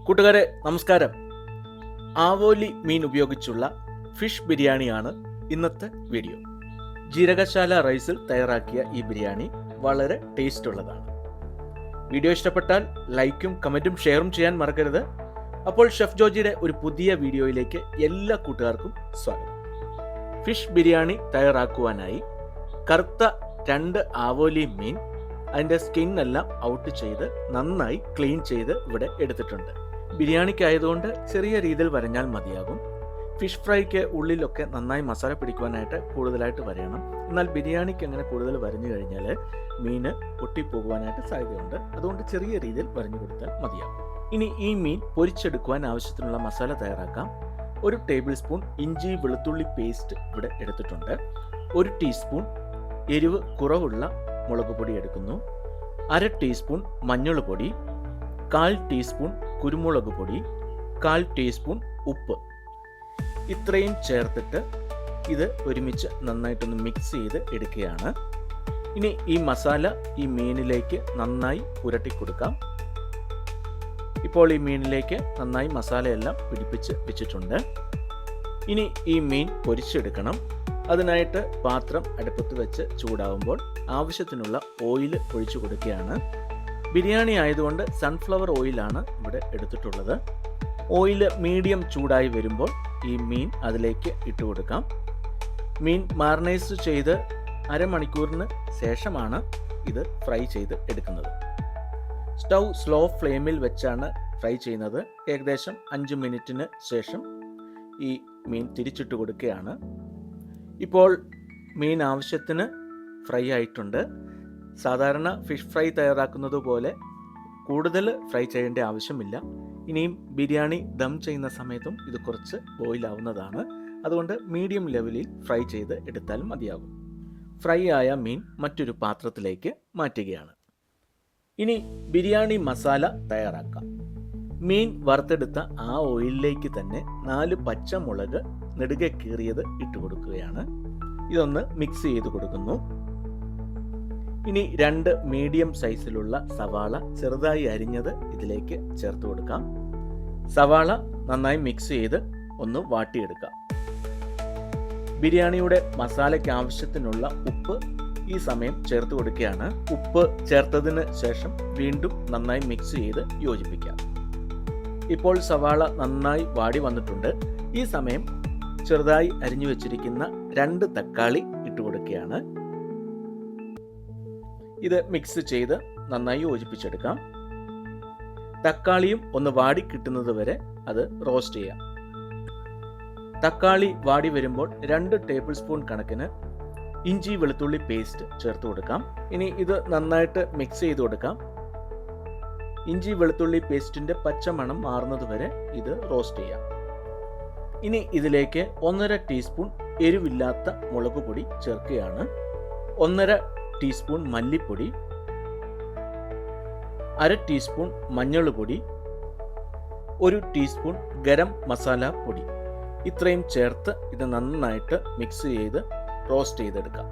കൂട്ടുകാരെ നമസ്കാരം. ആവോലി മീൻ ഉപയോഗിച്ചുള്ള ഫിഷ് ബിരിയാണിയാണ് ഇന്നത്തെ വീഡിയോ. ജീരകശാല റൈസിൽ തയ്യാറാക്കിയ ഈ ബിരിയാണി വളരെ ടേസ്റ്റ് ഉള്ളതാണ്. വീഡിയോ ഇഷ്ടപ്പെട്ടാൽ ലൈക്കും കമൻറ്റും ഷെയറും ചെയ്യാൻ മറക്കരുത്. അപ്പോൾ ഷെഫ് ജോജിയുടെ ഒരു പുതിയ വീഡിയോയിലേക്ക് എല്ലാ കൂട്ടുകാർക്കും സ്വാഗതം. ഫിഷ് ബിരിയാണി തയ്യാറാക്കുവാനായി കറുത്ത 2 ആവോലി മീൻ അതിൻ്റെ സ്കിന്നെല്ലാം ഔട്ട് ചെയ്ത് നന്നായി ക്ലീൻ ചെയ്ത് ഇവിടെ എടുത്തിട്ടുണ്ട്. ബിരിയാണിക്കായതുകൊണ്ട് ചെറിയ രീതിയിൽ വരഞ്ഞാൽ മതിയാകും. ഫിഷ് ഫ്രൈക്ക് ഉള്ളിലൊക്കെ നന്നായി മസാല പിടിക്കുവാനായിട്ട് കൂടുതലായിട്ട് വരയണം. എന്നാൽ ബിരിയാണിക്ക് അങ്ങനെ കൂടുതൽ വരഞ്ഞു കഴിഞ്ഞാൽ മീൻ പൊട്ടിപ്പോകുവാനായിട്ട് സാധ്യതയുണ്ട്. അതുകൊണ്ട് ചെറിയ രീതിയിൽ വരഞ്ഞു കൊടുത്താൽ മതിയാകും. ഇനി ഈ മീൻ പൊരിച്ചെടുക്കുവാൻ ആവശ്യത്തിനുള്ള മസാല തയ്യാറാക്കാം. 1 ടേബിൾ സ്പൂൺ ഇഞ്ചി വെളുത്തുള്ളി പേസ്റ്റ് ഇവിടെ എടുത്തിട്ടുണ്ട്. 1 ടീസ്പൂൺ എരിവ് കുറവുള്ള മുളക് പൊടി എടുക്കുന്നു. 1/2 ടീസ്പൂൺ മഞ്ഞൾ പൊടി, 1/4 ടീസ്പൂൺ കുരുമുളക് പൊടി, 1/4 ടീസ്പൂൺ ഉപ്പ്. ഇത്രയും ചേർത്തിട്ട് ഇത് ഒരുമിച്ച് നന്നായിട്ടൊന്ന് മിക്സ് ചെയ്ത് എടുക്കുകയാണ്. ഇനി ഈ മസാല ഈ മീനിലേക്ക് നന്നായി പുരട്ടി കൊടുക്കാം. ഇപ്പോൾ ഈ മീനിലേക്ക് നന്നായി മസാലയെല്ലാം പിടിപ്പിച്ച് വെച്ചിട്ടുണ്ട്. ഇനി ഈ മീൻ പൊരിച്ചെടുക്കണം. അതിനായിട്ട് പാത്രം അടുപ്പത്ത് വെച്ച് ചൂടാവുമ്പോൾ ആവശ്യത്തിനുള്ള ഓയിൽ ഒഴിച്ചു കൊടുക്കുകയാണ്. ബിരിയാണി ആയതുകൊണ്ട് സൺഫ്ലവർ ഓയിലാണ് ഇവിടെ എടുത്തിട്ടുള്ളത്. ഓയിൽ മീഡിയം ചൂടായി വരുമ്പോൾ ഈ മീൻ അതിലേക്ക് ഇട്ട് കൊടുക്കാം. മീൻ മാറിനൈസ് ചെയ്ത് അരമണിക്കൂറിന് ശേഷമാണ് ഇത് ഫ്രൈ ചെയ്ത് എടുക്കുന്നത്. സ്റ്റൗ സ്ലോ ഫ്ലെയിമിൽ വെച്ചാണ് ഫ്രൈ ചെയ്യുന്നത്. ഏകദേശം 5 മിനിറ്റിന് ശേഷം ഈ മീൻ തിരിച്ചിട്ട് കൊടുക്കുകയാണ്. ഇപ്പോൾ മീൻ ആവശ്യത്തിന് ഫ്രൈ ആയിട്ടുണ്ട്. സാധാരണ ഫിഷ് ഫ്രൈ തയ്യാറാക്കുന്നത് പോലെ കൂടുതൽ ഫ്രൈ ചെയ്യേണ്ട ആവശ്യമില്ല. ഇനിയും ബിരിയാണി ദം ചെയ്യുന്ന സമയത്തും ഇത് കുറച്ച് ബോയിലാവുന്നതാണ്. അതുകൊണ്ട് മീഡിയം ലെവലിൽ ഫ്രൈ ചെയ്ത് എടുത്താൽ മതിയാകും. ഫ്രൈ ആയ മീൻ മറ്റൊരു പാത്രത്തിലേക്ക് മാറ്റുകയാണ്. ഇനി ബിരിയാണി മസാല തയ്യാറാക്കാം. മീൻ വറുത്തെടുത്ത ആ ഓയിലിലേക്ക് തന്നെ 4 പച്ചമുളക് നെടുകെ കീറിയത് ഇട്ട് കൊടുക്കുകയാണ്. ഇതൊന്ന് മിക്സ് ചെയ്ത് കൊടുക്കുന്നു. ഇനി 2 മീഡിയം സൈസിലുള്ള സവാള ചെറുതായി അരിഞ്ഞത് ഇതിലേക്ക് ചേർത്ത് കൊടുക്കാം. സവാള നന്നായി മിക്സ് ചെയ്ത് ഒന്ന് വാട്ടിയെടുക്കാം. ബിരിയാണിയുടെ മസാലയ്ക്ക് ആവശ്യത്തിനുള്ള ഉപ്പ് ഈ സമയം ചേർത്ത് കൊടുക്കുകയാണ്. ഉപ്പ് ചേർത്തതിന് ശേഷം വീണ്ടും നന്നായി മിക്സ് ചെയ്ത് യോജിപ്പിക്കാം. ഇപ്പോൾ സവാള നന്നായി വാടി വന്നിട്ടുണ്ട്. ഈ സമയം ചെറുതായി അരിഞ്ഞു വെച്ചിരിക്കുന്ന 2 തക്കാളി ഇട്ട് കൊടുക്കുകയാണ്. ഇത് മിക്സ് ചെയ്ത് നന്നായി യോജിപ്പിച്ചെടുക്കാം. തക്കാളിയും ഒന്ന് വാടി കിട്ടുന്നത് വരെ അത് റോസ്റ്റ് ചെയ്യാം. തക്കാളി വാടി വരുമ്പോൾ 2 ടേബിൾ സ്പൂൺ കണക്കിന് ഇഞ്ചി വെളുത്തുള്ളി പേസ്റ്റ് ചേർത്ത് കൊടുക്കാം. ഇനി ഇത് നന്നായിട്ട് മിക്സ് ചെയ്ത് കൊടുക്കാം. ഇഞ്ചി വെളുത്തുള്ളി പേസ്റ്റിന്റെ പച്ചമണം മാറുന്നത് വരെ ഇത് റോസ്റ്റ് ചെയ്യാം. ഇനി ഇതിലേക്ക് 1/2 ടീസ്പൂൺ എരിവില്ലാത്ത മുളക് പൊടി ചേർക്കുകയാണ്. 1/2 ടീസ്പൂൺ മല്ലിപ്പൊടി, 1/2 ടീസ്പൂൺ മഞ്ഞൾ പൊടി, 1 ടീസ്പൂൺ ഗരം മസാല പൊടി. ഇത്രയും ചേർത്ത് ഇത് നന്നായിട്ട് മിക്സ് ചെയ്ത് റോസ്റ്റ് ചെയ്തെടുക്കാം.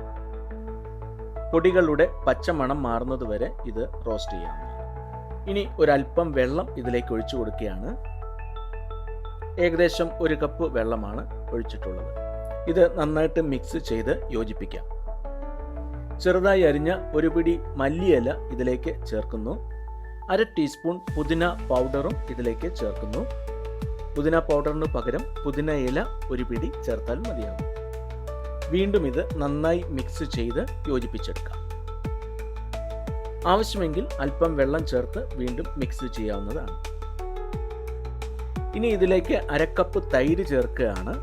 പൊടികളുടെ പച്ചമണം മാറുന്നത് വരെ ഇത് റോസ്റ്റ് ചെയ്യാം. ഇനി ഒരല്പം വെള്ളം ഇതിലേക്ക് ഒഴിച്ചു കൊടുക്കുകയാണ്. ഏകദേശം 1 കപ്പ് വെള്ളമാണ് ഒഴിച്ചിട്ടുള്ളത്. ഇത് നന്നായിട്ട് മിക്സ് ചെയ്ത് യോജിപ്പിക്കാം. ചെറുതായി അരിഞ്ഞ 1 പിടി മല്ലിയില ഇതിലേക്ക് ചേർക്കുന്നു. 1/2 ടീസ്പൂൺ പുതിന പൗഡറും ഇതിലേക്ക് ചേർക്കുന്നു. പുതിന പൗഡറിന് പകരം പുതിന ഇല 1 പിടി ചേർത്താൽ മതിയാകും. വീണ്ടും ഇത് നന്നായി മിക്സ് ചെയ്ത് യോജിപ്പിച്ചെടുക്കാം. ആവശ്യമെങ്കിൽ അല്പം വെള്ളം ചേർത്ത് വീണ്ടും മിക്സ് ചെയ്യാവുന്നതാണ്. ഇനി ഇതിലേക്ക് 1/2 കപ്പ് തൈര് ചേർക്കുകയാണ്.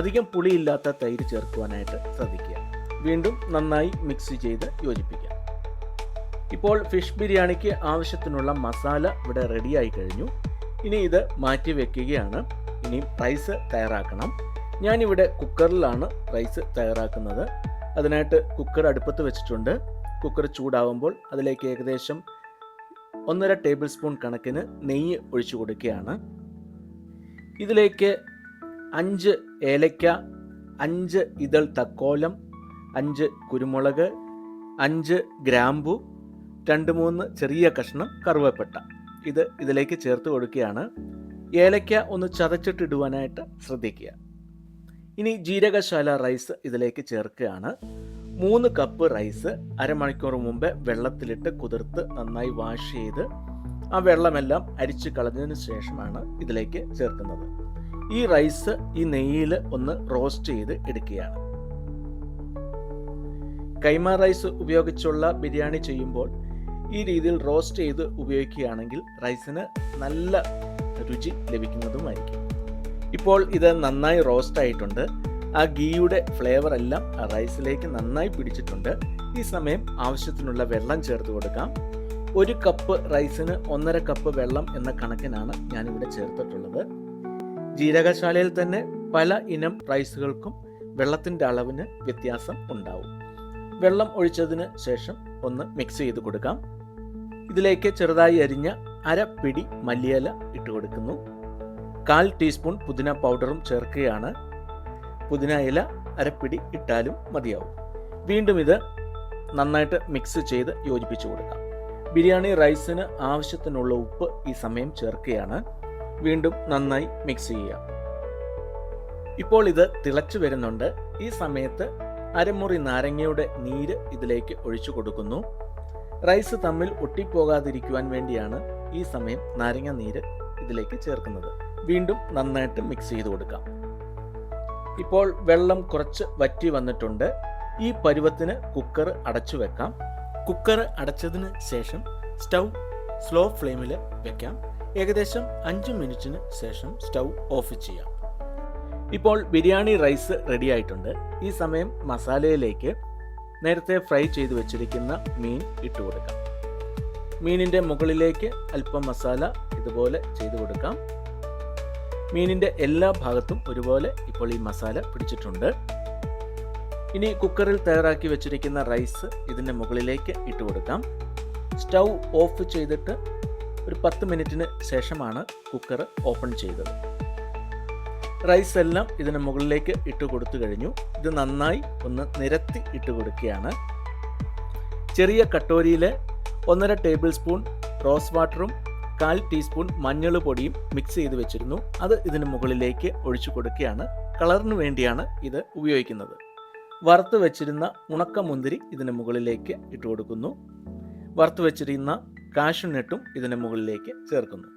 അധികം പുളിയില്ലാത്ത തൈര് ചേർക്കുവാനായിട്ട് ശ്രദ്ധിക്കുക. വീണ്ടും നന്നായി മിക്സ് ചെയ്ത് യോജിപ്പിക്കാം. ഇപ്പോൾ ഫിഷ് ബിരിയാണിക്ക് ആവശ്യത്തിനുള്ള മസാല ഇവിടെ റെഡിയായി കഴിഞ്ഞു. ഇനി ഇത് മാറ്റി വെക്കുകയാണ്. ഇനി റൈസ് തയ്യാറാക്കണം. ഞാനിവിടെ കുക്കറിലാണ് റൈസ് തയ്യാറാക്കുന്നത്. അതിനായിട്ട് കുക്കർ അടുപ്പത്ത് വെച്ചിട്ടുണ്ട്. കുക്കർ ചൂടാവുമ്പോൾ അതിലേക്ക് ഏകദേശം 1/2 ടേബിൾ സ്പൂൺ കണക്കിന് നെയ്യ് ഒഴിച്ചു കൊടുക്കുകയാണ്. ഇതിലേക്ക് 5 ഏലക്ക, 5 ഇതൾ തക്കോലം, 5 കുരുമുളക്, 5 ഗ്രാമ്പു, 2-3 ചെറിയ കഷ്ണം കറുവപ്പട്ട ഇതിലേക്ക് ചേർത്ത് കൊടുക്കുകയാണ്. ഏലക്ക ഒന്ന് ചതച്ചിട്ടിടുവാനായിട്ട് ശ്രദ്ധിക്കുക. ഇനി ജീരകശാല റൈസ് ഇതിലേക്ക് ചേർക്കുകയാണ്. 3 കപ്പ് റൈസ് അരമണിക്കൂർ മുമ്പ് വെള്ളത്തിലിട്ട് കുതിർത്ത് നന്നായി വാഷ് ചെയ്ത് ആ വെള്ളമെല്ലാം അരിച്ചു കളഞ്ഞതിന് ശേഷമാണ് ഇതിലേക്ക് ചേർക്കുന്നത്. ഈ റൈസ് ഈ നെയ്യിൽ ഒന്ന് റോസ്റ്റ് ചെയ്ത് എടുക്കുകയാണ്. കൈമ റൈസ് ഉപയോഗിച്ചുള്ള ബിരിയാണി ചെയ്യുമ്പോൾ ഈ രീതിയിൽ റോസ്റ്റ് ചെയ്ത് ഉപയോഗിക്കുകയാണെങ്കിൽ റൈസിന് നല്ല രുചി ലഭിക്കുന്നതുമായിരിക്കും. ഇപ്പോൾ ഇത് നന്നായി റോസ്റ്റ് ആയിട്ടുണ്ട്. ആ ഗീയുടെ ഫ്ലേവർ എല്ലാം ആ റൈസിലേക്ക് നന്നായി പിടിച്ചിട്ടുണ്ട്. ഈ സമയം ആവശ്യത്തിനുള്ള വെള്ളം ചേർത്ത് കൊടുക്കാം. 1 കപ്പ് റൈസിന് 1.5 കപ്പ് വെള്ളം എന്ന കണക്കിനാണ് ഞാനിവിടെ ചേർത്തിട്ടുള്ളത്. ജീരകശാലയിൽ തന്നെ പല ഇനം റൈസുകൾക്കും വെള്ളത്തിൻ്റെ അളവിന് വ്യത്യാസം ഉണ്ടാവും. വെള്ളം ഒഴിച്ചതിന് ശേഷം ഒന്ന് മിക്സ് ചെയ്ത് കൊടുക്കാം. ഇതിലേക്ക് ചെറുതായി അരിഞ്ഞ അരപ്പിടി മല്ലിയില ഇട്ട് കൊടുക്കുന്നു. 1/4 ടീസ്പൂൺ പുതിന പൗഡറും ചേർക്കുകയാണ്. പുതിന ഇല അരപ്പിടി ഇട്ടാലും മതിയാവും. വീണ്ടും ഇത് നന്നായിട്ട് മിക്സ് ചെയ്ത് യോജിപ്പിച്ചു കൊടുക്കാം. ബിരിയാണി റൈസിന് ആവശ്യത്തിനുള്ള ഉപ്പ് ഈ സമയം ചേർക്കുകയാണ്. വീണ്ടും നന്നായി മിക്സ് ചെയ്യുക. ഇപ്പോൾ ഇത് തിളച്ചു വരുന്നുണ്ട്. ഈ സമയത്ത് അരമുറി നാരങ്ങയുടെ നീര് ഇതിലേക്ക് ഒഴിച്ചു കൊടുക്കുന്നു. റൈസ് തമ്മിൽ ഒട്ടിപ്പോകാതിരിക്കുവാൻ വേണ്ടിയാണ് ഈ സമയം നാരങ്ങ നീര് ഇതിലേക്ക് ചേർക്കുന്നത്. വീണ്ടും നന്നായിട്ട് മിക്സ് ചെയ്ത് കൊടുക്കാം. ഇപ്പോൾ വെള്ളം കുറച്ച് വറ്റി വന്നിട്ടുണ്ട്. ഈ പരുവത്തിന് കുക്കർ അടച്ചു വെക്കാം. കുക്കർ അടച്ചതിന് ശേഷം സ്റ്റൗ സ്ലോ ഫ്ലെയിമിൽ വെക്കാം. ഏകദേശം 5 മിനിറ്റിന് ശേഷം സ്റ്റൗ ഓഫ് ചെയ്യാം. ഇപ്പോൾ ബിരിയാണി റൈസ് റെഡി ആയിട്ടുണ്ട്. ഈ സമയം മസാലയിലേക്ക് നേരത്തെ ഫ്രൈ ചെയ്ത് വെച്ചിരിക്കുന്ന മീൻ ഇട്ട് കൊടുക്കാം. മീനിൻ്റെ മുകളിലേക്ക് അല്പം മസാല ഇതുപോലെ ചെയ്ത് കൊടുക്കാം. മീനിൻ്റെ എല്ലാ ഭാഗത്തും ഒരുപോലെ ഇപ്പോൾ ഈ മസാല പിടിച്ചിട്ടുണ്ട്. ഇനി കുക്കറിൽ തയ്യാറാക്കി വെച്ചിരിക്കുന്ന റൈസ് ഇതിൻ്റെ മുകളിലേക്ക് ഇട്ട് കൊടുക്കാം. സ്റ്റൗ ഓഫ് ചെയ്തിട്ട് ഒരു 10 മിനിറ്റിന് ശേഷമാണ് കുക്കർ ഓപ്പൺ ചെയ്തത്. റൈസ് എല്ലാം ഇതിന് മുകളിലേക്ക് ഇട്ട് കൊടുത്തു കഴിഞ്ഞു. ഇത് നന്നായി ഒന്ന് നിരത്തി ഇട്ട് കൊടുക്കുകയാണ്. ചെറിയ കട്ടോരിയിൽ 1.5 ടേബിൾ സ്പൂൺ റോസ് വാട്ടറും 1/4 ടീസ്പൂൺ മഞ്ഞൾ പൊടിയും മിക്സ് ചെയ്ത് വെച്ചിരുന്നു. അത് ഇതിന് മുകളിലേക്ക് ഒഴിച്ചു കൊടുക്കുകയാണ്. കളറിന് വേണ്ടിയാണ് ഇത് ഉപയോഗിക്കുന്നത്. വറുത്ത് വെച്ചിരുന്ന ഉണക്കമുന്തിരി ഇതിന് മുകളിലേക്ക് ഇട്ട് കൊടുക്കുന്നു. വറുത്ത് വെച്ചിരുന്ന കാഷ്യൂനട്ടും ഇതിന് മുകളിലേക്ക് ചേർക്കുന്നു.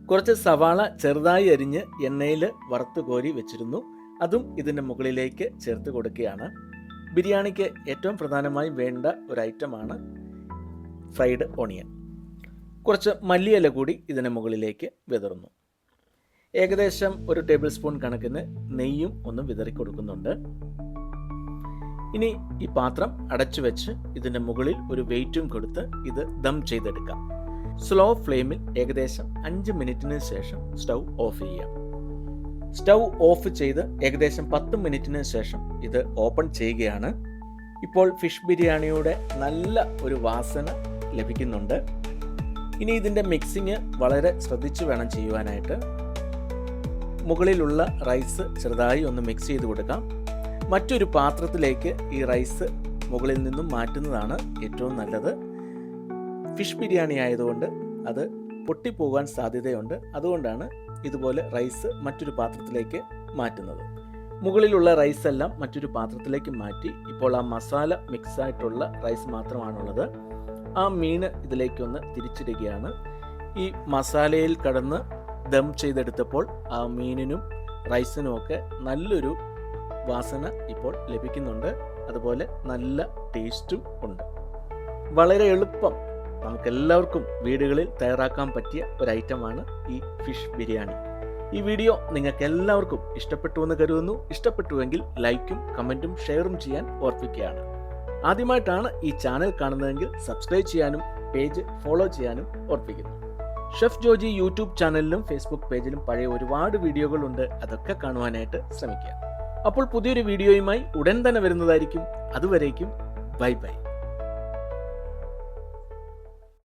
കുറച്ച് സവാള ചെറുതായി അരിഞ്ഞ് എണ്ണയിൽ വറുത്ത് കോരി വെച്ചിരുന്നു. അതും ഇതിൻ്റെ മുകളിലേക്ക് ചേർത്ത് കൊടുക്കുകയാണ്. ബിരിയാണിക്ക് ഏറ്റവും പ്രധാനമായി വേണ്ട ഒരു ഐറ്റമാണ് ഫ്രൈഡ് ഓണിയൻ. കുറച്ച് മല്ലിയില കൂടി ഇതിന് മുകളിലേക്ക് വിതറുന്നു. ഏകദേശം 1 ടേബിൾ സ്പൂൺ കണക്കിന് നെയ്യും ഒന്ന് വിതറി കൊടുക്കുന്നുണ്ട്. ഇനി ഈ പാത്രം അടച്ചു വെച്ച് ഇതിൻ്റെ മുകളിൽ ഒരു വെയിറ്റും കൊടുത്ത് ഇത് ദം ചെയ്തെടുക്കാം. സ്ലോ ഫ്ലെയിമിൽ ഏകദേശം 5 മിനിറ്റിന് ശേഷം സ്റ്റൗ ഓഫ് ചെയ്യാം. സ്റ്റൗ ഓഫ് ചെയ്ത് ഏകദേശം 10 മിനിറ്റിന് ശേഷം ഇത് ഓപ്പൺ ചെയ്യുകയാണ്. ഇപ്പോൾ ഫിഷ് ബിരിയാണിയുടെ നല്ല ഒരു വാസന ലഭിക്കുന്നുണ്ട്. ഇനി ഇതിൻ്റെ മിക്സിങ് വളരെ ശ്രദ്ധിച്ചു വേണം ചെയ്യുവാനായിട്ട്. മുകളിലുള്ള റൈസ് ചെറുതായി ഒന്ന് മിക്സ് ചെയ്ത് കൊടുക്കാം. മറ്റൊരു പാത്രത്തിലേക്ക് ഈ റൈസ് മുകളിൽ നിന്നും മാറ്റുന്നതാണ് ഏറ്റവും നല്ലത്. ഫിഷ് ബിരിയാണി ആയതുകൊണ്ട് അത് പൊട്ടിപ്പോകാൻ സാധ്യതയുണ്ട്. അതുകൊണ്ടാണ് ഇതുപോലെ റൈസ് മറ്റൊരു പാത്രത്തിലേക്ക് മാറ്റുന്നത്. മുകളിലുള്ള റൈസ് എല്ലാം മറ്റൊരു പാത്രത്തിലേക്ക് മാറ്റി ഇപ്പോൾ ആ മസാല മിക്സ് ആയിട്ടുള്ള റൈസ് മാത്രമാണുള്ളത്. ആ മീൻ ഇതിലേക്കൊന്ന് തിരിച്ചിടുകയാണ്. ഈ മസാലയിൽ കടന്ന് ദം ചെയ്തെടുത്തപ്പോൾ ആ മീനിനും റൈസിനും ഒക്കെ നല്ലൊരു വാസന ഇപ്പോൾ ലഭിക്കുന്നുണ്ട്. അതുപോലെ നല്ല ടേസ്റ്റും ഉണ്ട്. വളരെ എളുപ്പം നമുക്കെല്ലാവർക്കും വീടുകളിൽ തയ്യാറാക്കാൻ പറ്റിയ ഒരു ഐറ്റമാണ് ഈ ഫിഷ് ബിരിയാണി. ഈ വീഡിയോ നിങ്ങൾക്ക് എല്ലാവർക്കും ഇഷ്ടപ്പെട്ടു എന്ന് കരുതുന്നു. ഇഷ്ടപ്പെട്ടുവെങ്കിൽ ലൈക്കും കമൻറ്റും ഷെയറും ചെയ്യാൻ ഓർപ്പിക്കുകയാണ്. ആദ്യമായിട്ടാണ് ഈ ചാനൽ കാണുന്നതെങ്കിൽ സബ്സ്ക്രൈബ് ചെയ്യാനും പേജ് ഫോളോ ചെയ്യാനും ഓർപ്പിക്കുന്നു. ഷെഫ് ജോജി യൂട്യൂബ് ചാനലിലും ഫേസ്ബുക്ക് പേജിലും പഴയ ഒരുപാട് വീഡിയോകളുണ്ട്. അതൊക്കെ കാണുവാനായിട്ട് ശ്രമിക്കുക. അപ്പോൾ പുതിയൊരു വീഡിയോയുമായി ഉടൻ തന്നെ വരുന്നതായിരിക്കും. അതുവരേക്കും ബൈ ബൈ.